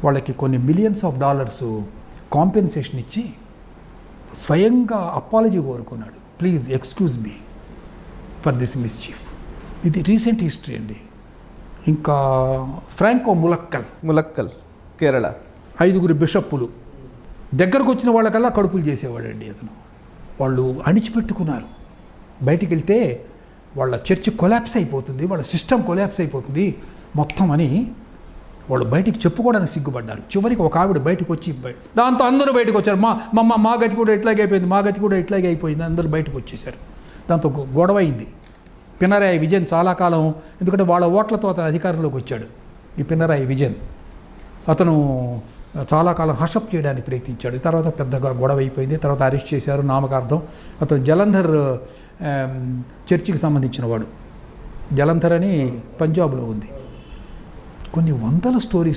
వాళ్ళకి కొన్ని millions of dollars compensation ఇచ్చి స్వయంగా అపాలజీ కోరుకున్నాడు. Please excuse me for this mischief. ఇది రీసెంట్ హిస్టరీ అండి. ఇంకా ఫ్రాంకో ములక్కల్ కేరళ 5 బిషప్పులు దగ్గరకు వచ్చిన వాళ్ళకల్లా కడుపులు చేసేవాడండి అతను. వాళ్ళు అణిచిపెట్టుకున్నారు. బయటికి వెళ్తే వాళ్ళ చర్చ్ కొలాప్స్ అయిపోతుంది, వాళ్ళ సిస్టమ్ కొలాప్స్ అయిపోతుంది మొత్తం అని వాళ్ళు బయటికి చెప్పుకోవడానికి సిగ్గుపడ్డారు. చివరికి ఒక ఆవిడ బయటకు వచ్చి దాంతో అందరూ బయటకు వచ్చారు. మా గతి కూడా ఇట్లాగే అయిపోయింది, మా గతి కూడా ఇట్లాగే అయిపోయింది, అందరూ బయటకు వచ్చేసారు. దాంతో గొడవ అయింది. పినరాయి విజయన్ చాలా కాలం, ఎందుకంటే వాళ్ళ ఓట్లతో అతను అధికారంలోకి వచ్చాడు. ఈ పినరాయి విజయన్ అతను చాలా కాలం హషప్ చేయడానికి ప్రయత్నించాడు. తర్వాత పెద్దగా గొడవ అయిపోయింది. తర్వాత అరెస్ట్ చేశారు నామకార్థం. అతను జలంధర్ చర్చికి సంబంధించిన వాడు. జలంధర్ అని పంజాబ్లో ఉంది. కొన్ని వందల స్టోరీస్